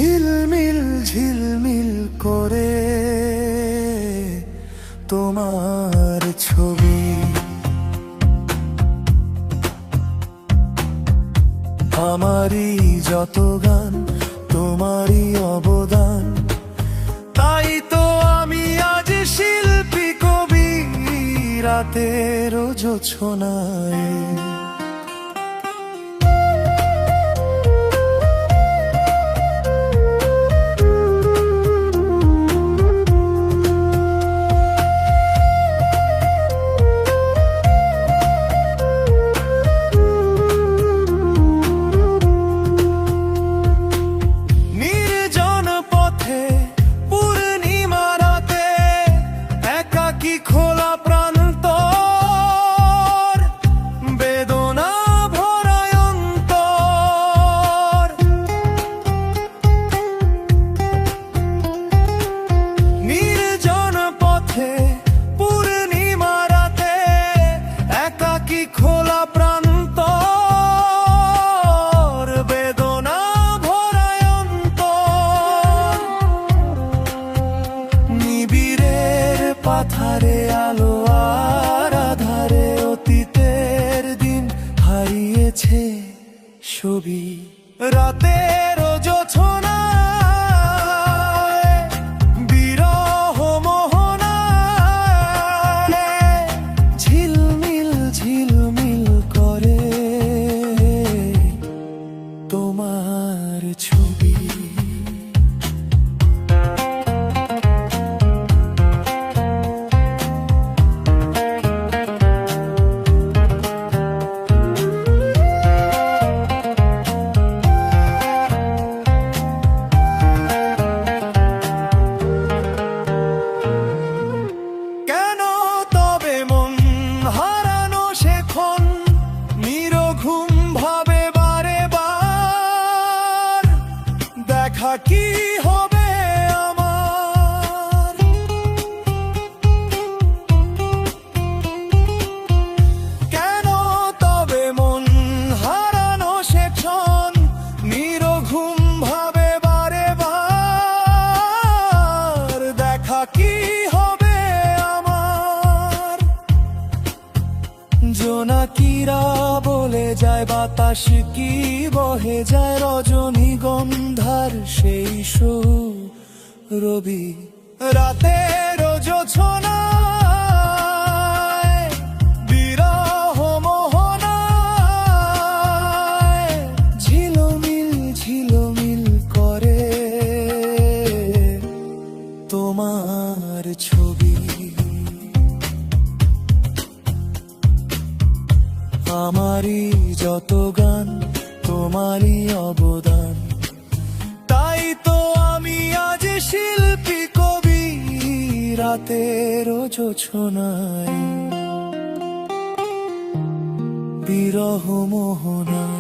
ঝিলমিল ঝিলমিল করে তোমার ছবি, আমারই যত গান তোমারই অবদান, তাই তো আমি আজ শিল্পী কবি রাতের জোছনায়। খোলা প্রান্তর, বেদনা ভরায় অন্তর, নির্জন পথে পূর্ণিমা রাতে একাকী খোলা প্রান্তর, বেদনা ভরায় অন্তর, নিবিড়ের পাথারে আলো আর আধারে অতীতের দিন হারিয়েছে ছবি, রাতের জোছনায় বিরহ মোহনায় ঝিলমিল ঝিলমিল করে তোমার ছবি। কি হবে আমার, কেন তবে মন হারানো সে ক্ষণ নিরঘুম ভাবে বারে বার, দেখা কি হবে আমার। জোনাকিরা বলে যায়, বাতাস কি বহে যায়, রজনীগন্ধার সেই রবি রাতের জোছনায় বিরহ মোহনায় ঝিলমিল ঝিলমিল করে তোমার ছবি, আমারই যত গান তোমারই অবদান, তাই তো আমি আজ শিল্পী কবি রাতের জোছনায় বিরহ মোহনায়।